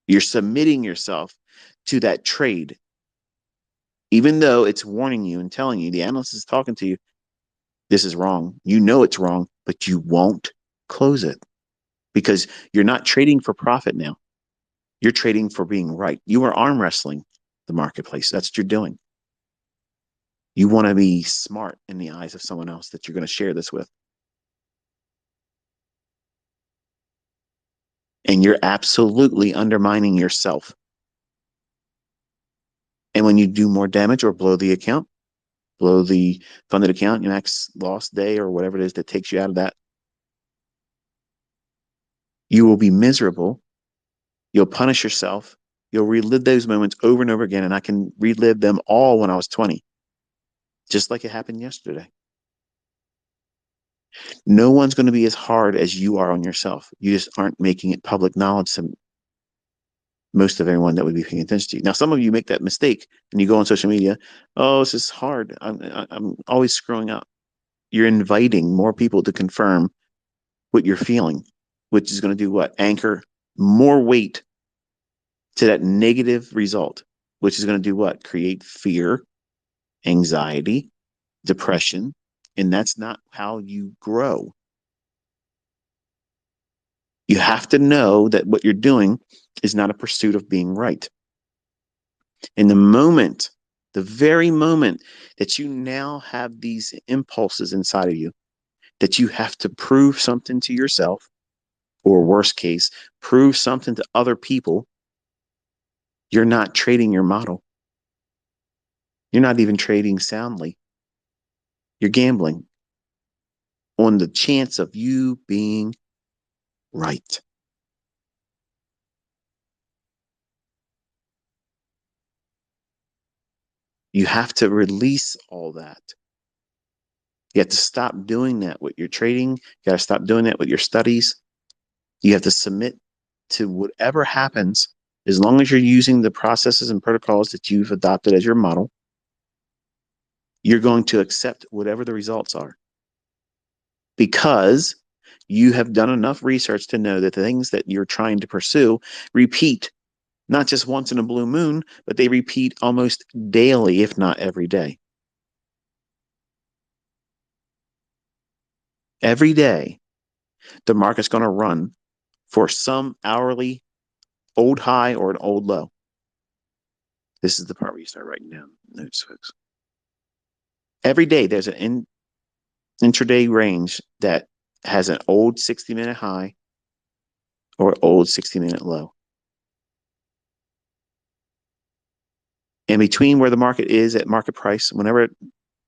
You're submitting yourself to that trade, even though it's warning you and telling you, the analyst is talking to you, this is wrong. You know it's wrong, but you won't close it because you're not trading for profit now. You're trading for being right. You are arm wrestling the marketplace. That's what you're doing. You want to be smart in the eyes of someone else that you're going to share this with. And you're absolutely undermining yourself. And when you do more damage or blow the account, blow the funded account, your max loss day or whatever it is that takes you out of that, you will be miserable. You'll punish yourself. You'll relive those moments over and over again. And I can relive them all when I was 20, just like it happened yesterday. No one's going to be as hard as you are on yourself. You just aren't making it public knowledge to most of everyone that would be paying attention to you. Now, some of you make that mistake and you go on social media. Oh, this is hard. I'm always screwing up. You're inviting more people to confirm what you're feeling, which is going to do what? Anchor more weight to that negative result, which is going to do what? Create fear, anxiety, depression. And that's not how you grow. You have to know that what you're doing is not a pursuit of being right. In the moment, the very moment that you now have these impulses inside of you, that you have to prove something to yourself, or worst case, prove something to other people, you're not trading your model. You're not even trading soundly. You're gambling on the chance of you being right. You have to release all that. You have to stop doing that with your trading. You got to stop doing that with your studies. You have to submit to whatever happens as long as you're using the processes and protocols that you've adopted as your model. You're going to accept whatever the results are because you have done enough research to know that the things that you're trying to pursue repeat not just once in a blue moon, but they repeat almost daily, if not every day. Every day, the market's going to run for some hourly old high or an old low. This is the part where you start writing down notes, folks. Every day, there's an intraday range that has an old 60-minute high or old 60-minute low. In between where the market is at market price, whenever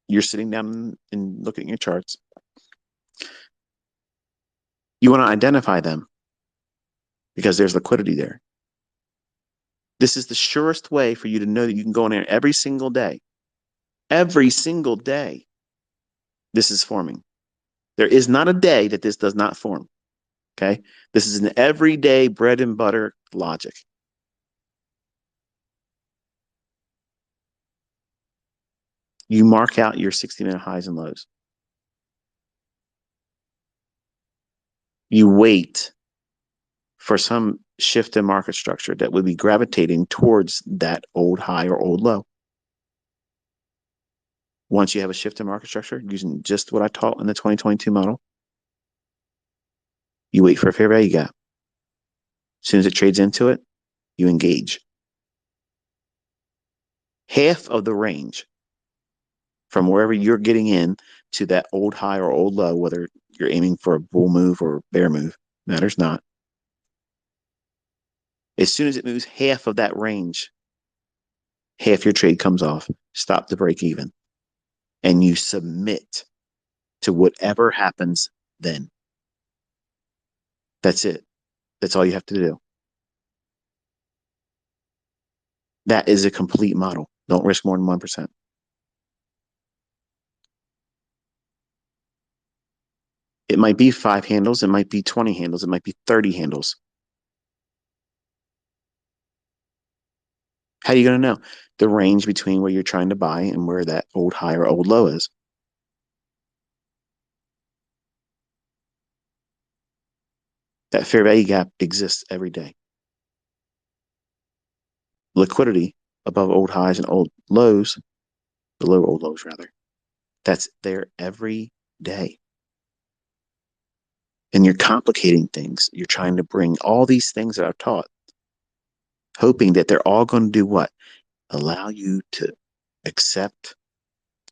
you're sitting down and looking at your charts, you want to identify them because there's liquidity there. This is the surest way for you to know that you can go in there every single day. Every single day, this is forming. There is not a day that this does not form. Okay. This is an everyday bread and butter logic. You mark out your 60-minute highs and lows. You wait for some shift in market structure that would be gravitating towards that old high or old low. Once you have a shift in market structure, using just what I taught in the 2022 model, you wait for a fair value gap. As soon as it trades into it, you engage. Half of the range from wherever you're getting in to that old high or old low, whether you're aiming for a bull move or bear move, matters not. As soon as it moves half of that range, half your trade comes off. Stop the break even. And you submit to whatever happens then. That's it. That's all you have to do. That is a complete model. Don't risk more than 1%. It might be 5 handles. It might be 20 handles. It might be 30 handles. How are you going to know? The range between where you're trying to buy and where that old high or old low is. That fair value gap exists every day. liquidity above old highs and old lows, below old lows rather. That's there every day. And you're complicating things. You're trying to bring all these things that I've taught, hoping that they're all going to do what? Allow you to accept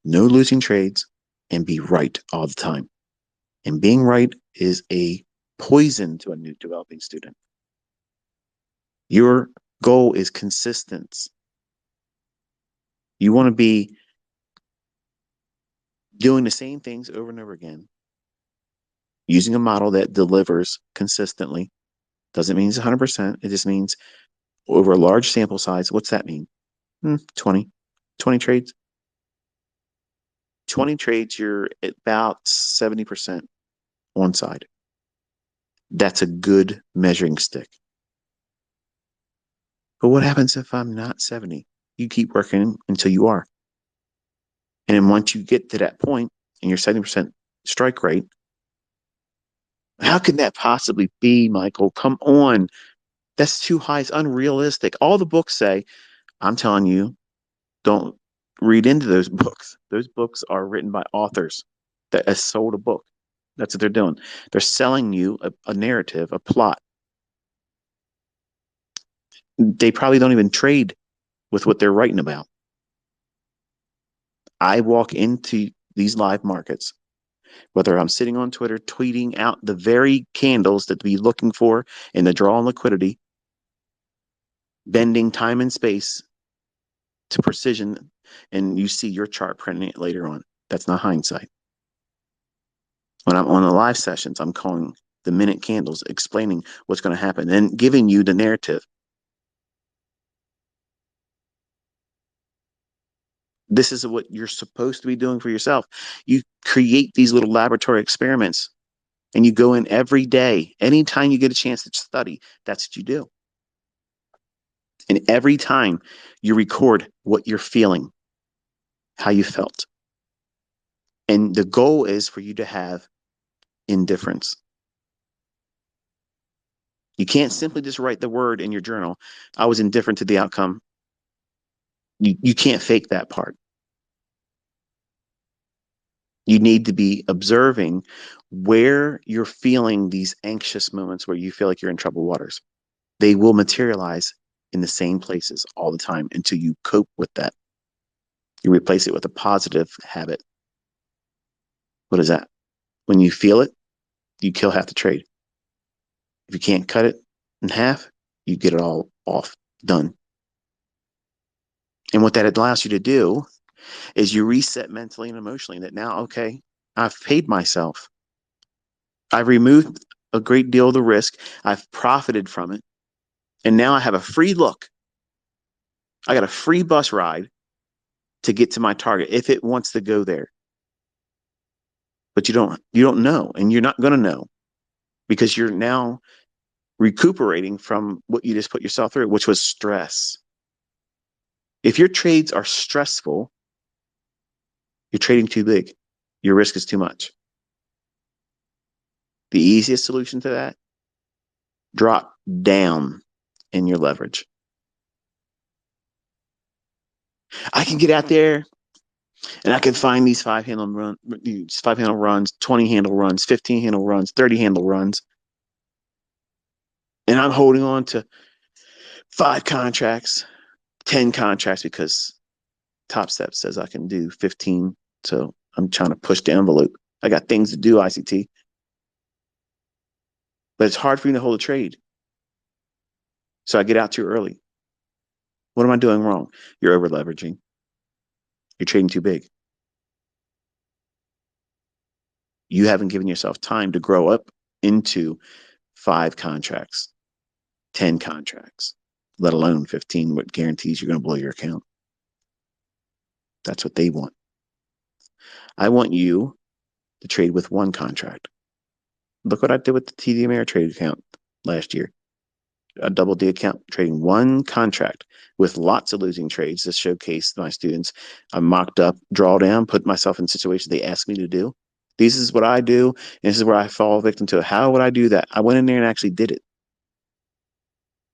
no losing trades and be right all the time. And being right is a poison to a new developing student. Your goal is consistency. You want to be doing the same things over and over again, using a model that delivers consistently. Doesn't mean it's 100%. It just means over a large sample size. What's that mean? 20 trades. 20 trades, you're about 70% on side. That's a good measuring stick. But what happens if I'm not 70? You keep working until you are. And then once you get to that point and you're 70% strike rate, how could that possibly be, Michael? Come on. That's too high. It's unrealistic. All the books say, I'm telling you, don't read into those books. Those books are written by authors that has sold a book. That's what they're doing. They're selling you a narrative, a plot. They probably don't even trade with what they're writing about. I walk into these live markets, whether I'm sitting on Twitter tweeting out the very candles that we looking for in the draw on liquidity, bending time and space to precision, and you see your chart printing it later on. That's not hindsight. When I'm on the live sessions, I'm calling the minute candles, explaining what's going to happen and giving you the narrative. This is what you're supposed to be doing for yourself. You create these little laboratory experiments and you go in every day. Anytime you get a chance to study, that's what you do. And every time you record what you're feeling, how you felt. And the goal is for you to have indifference. You can't simply just write the word in your journal, I was indifferent to the outcome. You can't fake that part. You need to be observing where you're feeling these anxious moments where you feel like you're in troubled waters. They will materialize in the same places all the time until you cope with that. You replace it with a positive habit. What is that? When you feel it, you kill half the trade. If you can't cut it in half, you get it all off, done. And what that allows you to do is you reset mentally and emotionally that now, okay, I've paid myself. I've removed a great deal of the risk. I've profited from it. And now I have a free look. I got a free bus ride to get to my target if it wants to go there. But you don't know, and you're not going to know because you're now recuperating from what you just put yourself through, which was stress. If your trades are stressful, you're trading too big. Your risk is too much. The easiest solution to that, drop down in your leverage. I can get out there and I can find these 5-handle runs, 20-handle runs, 15-handle runs, 30-handle runs. And I'm holding on to 5 contracts, 10 contracts because Top Step says I can do 15. So I'm trying to push the envelope. I got things to do, ICT. But it's hard for me to hold a trade. So I get out too early. What am I doing wrong? You're over leveraging. You're trading too big. You haven't given yourself time to grow up into 5 contracts, 10 contracts, let alone 15, what guarantees you're going to blow your account. That's what they want. I want you to trade with 1 contract. Look what I did with the TD Ameritrade account last year. I doubled the account, trading 1 contract with lots of losing trades to showcase my students. I mocked up, draw down, put myself in situations they asked me to do. This is what I do, and this is where I fall victim to it. How would I do that? I went in there and actually did it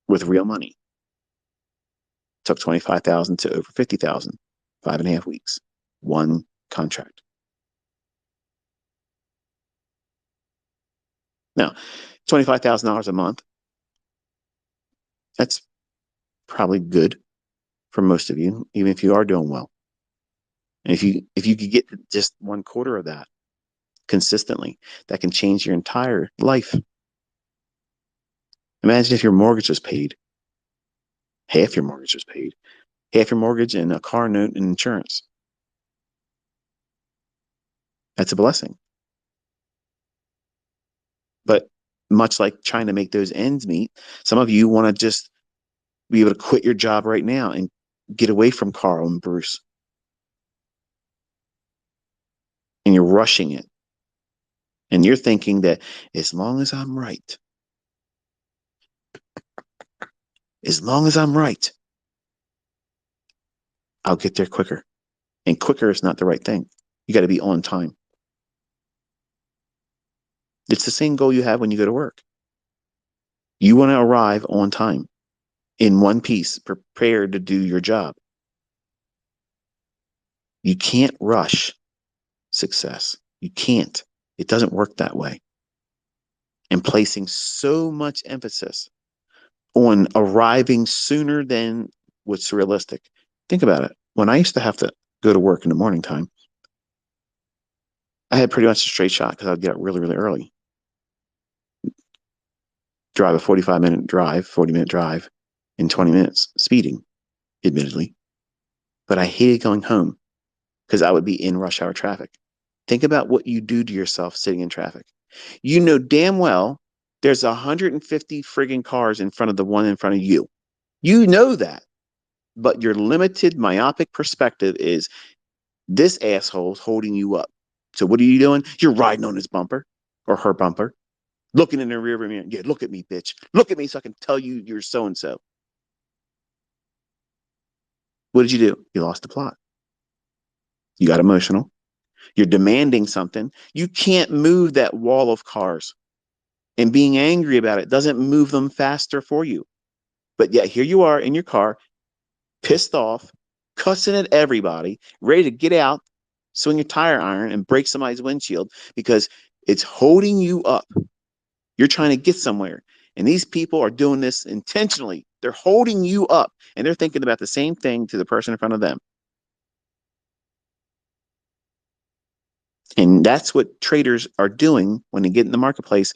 with real money. Took 25,000 to over 50,000, 5.5 weeks, one contract. Now, $25,000 a month, that's probably good for most of you, even if you are doing well. And if you could get just 1/4 of that consistently, that can change your entire life. Imagine if your mortgage was paid, half your mortgage was paid, half your mortgage and a car note and insurance. That's a blessing. But much like trying to make those ends meet, some of you want to just be able to quit your job right now and get away from Carl and Bruce. And you're rushing it. And you're thinking that as long as I'm right, as long as I'm right, I'll get there quicker. And quicker is not the right thing. You got to be on time. It's the same goal you have when you go to work. You want to arrive on time, in one piece, prepared to do your job. You can't rush success. You can't. It doesn't work that way. And placing so much emphasis on arriving sooner than what's realistic. Think about it. When I used to have to go to work in the morning time, I had pretty much a straight shot because I'd get up really, really early. Drive a 45-minute drive, 40-minute drive in 20 minutes, speeding, admittedly. But I hated going home because I would be in rush hour traffic. Think about what you do to yourself sitting in traffic. You know damn well there's 150 friggin' cars in front of the one in front of you. You know that. But your limited myopic perspective is this asshole's holding you up. So what are you doing? You're riding on his bumper or her bumper, looking in the rear mirror. Yeah, look at me, bitch. Look at me so I can tell you you're so-and-so. What did you do? You lost the plot. You got emotional. You're demanding something. You can't move that wall of cars. And being angry about it doesn't move them faster for you. But yet here you are in your car, pissed off, cussing at everybody, ready to get out, swing your tire iron, and break somebody's windshield because it's holding you up. You're trying to get somewhere. And these people are doing this intentionally. They're holding you up, and they're thinking about the same thing to the person in front of them. And that's what traders are doing when they get in the marketplace.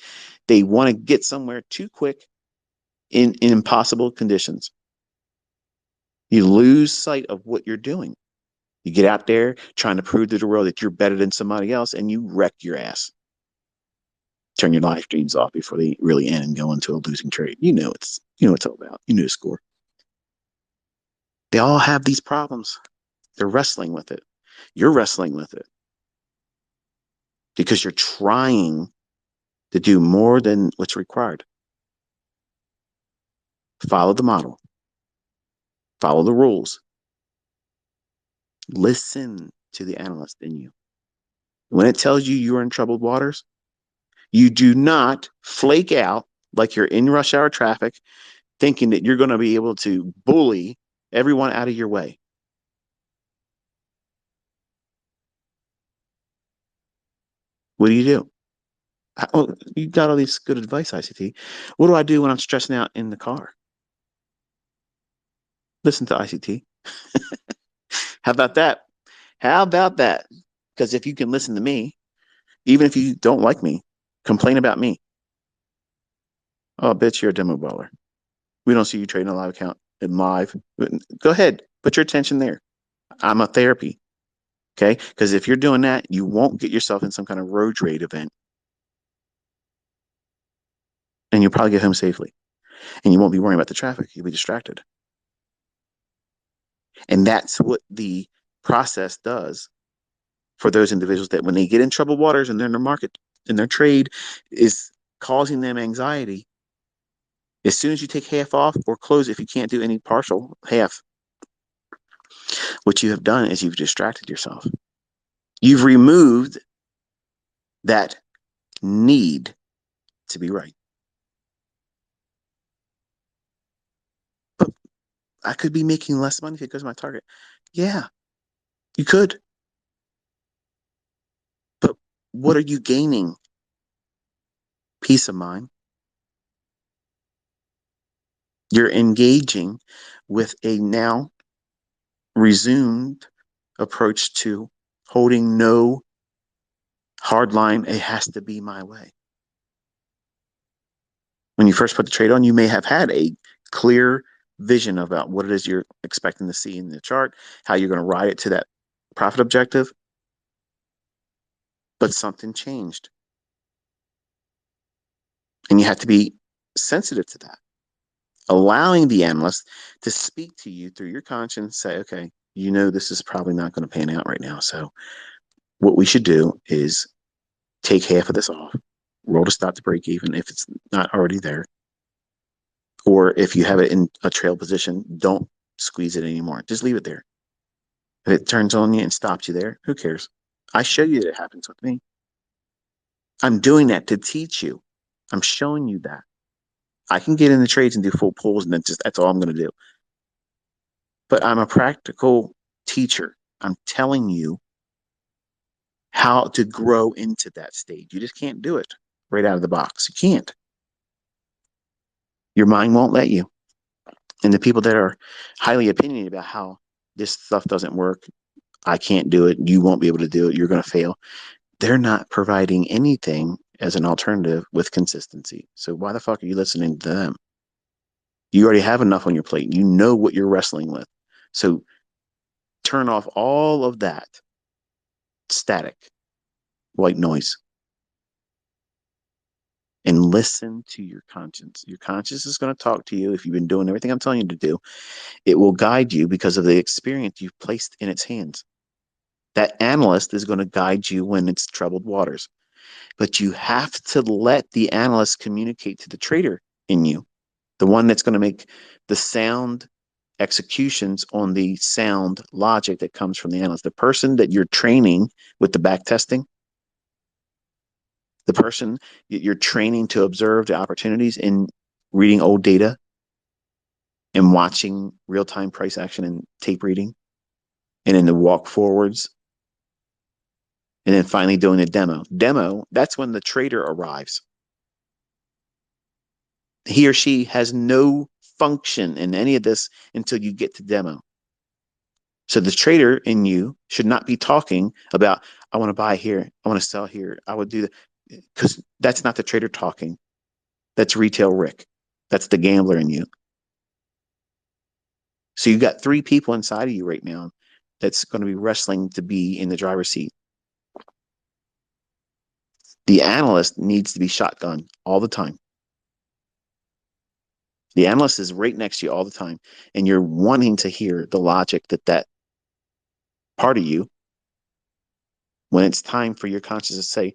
They want to get somewhere too quick in impossible conditions. You lose sight of what you're doing. You get out there trying to prove to the world that you're better than somebody else, and you wreck your ass. Turn your live streams off before they really end and go into a losing trade. You know what it's all about. You know the score. They all have these problems. They're wrestling with it. You're wrestling with it because you're trying to do more than what's required. Follow the model. Follow the rules. Listen to the analyst in you. When it tells you you're in troubled waters, you do not flake out like you're in rush hour traffic, thinking that you're going to be able to bully everyone out of your way. What do? Oh, you got all these good advice, ICT. What do I do when I'm stressing out in the car? Listen to ICT. How about that? How about that? Because if you can listen to me, even if you don't like me, complain about me. Oh, bitch, you're a demo baller. We don't see you trading a live account in live. Go ahead, put your attention there. I'm a therapy. Okay. Because if you're doing that, you won't get yourself in some kind of road rage event. And you'll probably get home safely. And you won't be worrying about the traffic. You'll be distracted. And that's what the process does for those individuals that when they get in troubled waters and they're in their market and their trade is causing them anxiety. As soon as you take half off or close, if you can't do any partial half, what you have done is you've distracted yourself. You've removed that need to be right. But I could be making less money if it goes to my target. Yeah, you could. But what are you gaining? Peace of mind. You're engaging with a now resumed approach to holding no hard line. It has to be my way. When you first put the trade on, you may have had a clear vision about what it is you're expecting to see in the chart, how you're going to ride it to that profit objective, but something changed. And you have to be sensitive to that, allowing the analyst to speak to you through your conscience, say, okay, you know, this is probably not going to pan out right now. So what we should do is take half of this off, roll the stop to break even if it's not already there. Or if you have it in a trail position, don't squeeze it anymore. Just leave it there. If it turns on you and stops you there, who cares? I show you that it happens with me. I'm doing that to teach you. I'm showing you that. I can get in the trades and do full pulls, and that's all I'm going to do. But I'm a practical teacher. I'm telling you how to grow into that stage. You just can't do it right out of the box. You can't. Your mind won't let you. And the people that are highly opinionated about how this stuff doesn't work, I can't do it, you won't be able to do it, you're going to fail, they're not providing anything as an alternative with consistency. So why the fuck are you listening to them? You already have enough on your plate. You know what you're wrestling with. So turn off all of that static, white noise, and listen to your conscience. Your conscience is going to talk to you if you've been doing everything I'm telling you to do. It will guide you because of the experience you've placed in its hands. That analyst is going to guide you when it's troubled waters. But you have to let the analyst communicate to the trader in you, the one that's going to make the sound executions on the sound logic that comes from the analyst. The person that you're training with the back testing, the person you're training to observe the opportunities in reading old data and watching real-time price action and tape reading, and in the walk forwards, and then finally doing the demo, that's when the trader arrives. He or she has no function in any of this until you get to demo. So the trader in you should not be talking about, I want to buy here, I want to sell here, I would do that, because that's not the trader talking. That's retail Rick. That's the gambler in you. So you've got three people inside of you right now that's going to be wrestling to be in the driver's seat. The analyst needs to be shotgun all the time. The analyst is right next to you all the time, and you're wanting to hear the logic that part of you, when it's time for your conscious to say,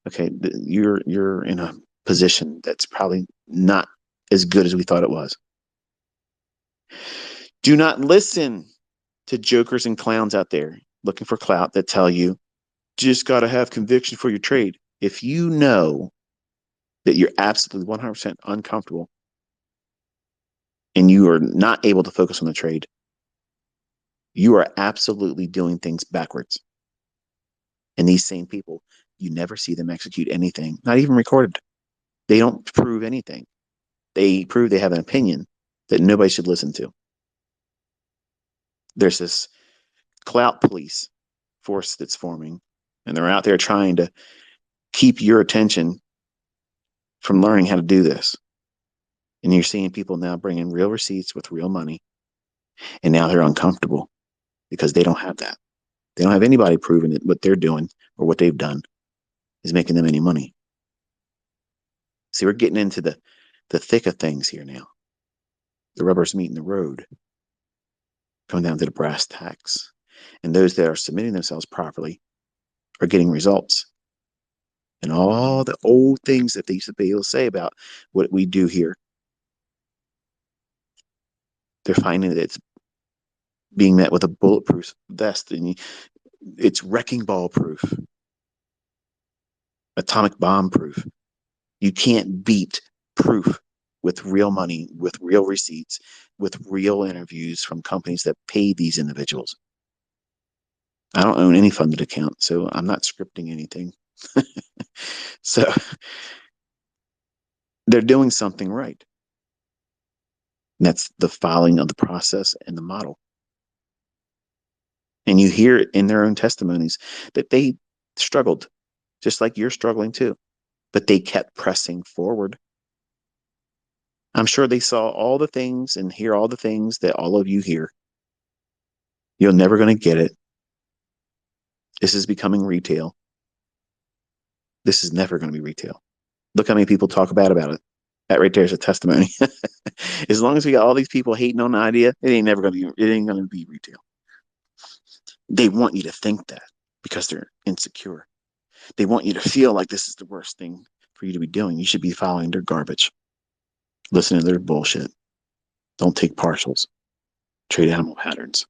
okay, you're in a position that's probably not as good as we thought it was. Do not listen to jokers and clowns out there looking for clout that tell you just got to have conviction for your trade. If you know that you're absolutely 100% uncomfortable and you are not able to focus on the trade, you are absolutely doing things backwards. And these same people, you never see them execute anything, not even recorded. They don't prove anything. They prove they have an opinion that nobody should listen to. There's this clout police force that's forming, and they're out there trying to keep your attention from learning how to do this. And you're seeing people now bringing real receipts with real money, and now they're uncomfortable because they don't have that. They don't have anybody proving that what they're doing or what they've done is making them any money. See, we're getting into the thick of things here now. The rubber's meeting the road, coming down to the brass tacks. And those that are submitting themselves properly are getting results. And all the old things that they used to be able to say about what we do here, they're finding that it's being met with a bulletproof vest, and it's wrecking ball proof, atomic bomb proof. You can't beat proof with real money, with real receipts, with real interviews from companies that pay these individuals. I don't own any funded account, so I'm not scripting anything. So they're doing something right. And that's the following of the process and the model. And you hear it in their own testimonies that they struggled, just like you're struggling too, but they kept pressing forward. I'm sure they saw all the things and hear all the things that all of you hear. You're never going to get it. This is becoming retail. This is never going to be retail. Look how many people talk about it. That right there is a testimony. As long as we got all these people hating on the idea, it ain't going to be retail. They want you to think that because they're insecure. They want you to feel like this is the worst thing for you to be doing. You should be following their garbage. Listen to their bullshit. Don't take partials. Trade animal patterns.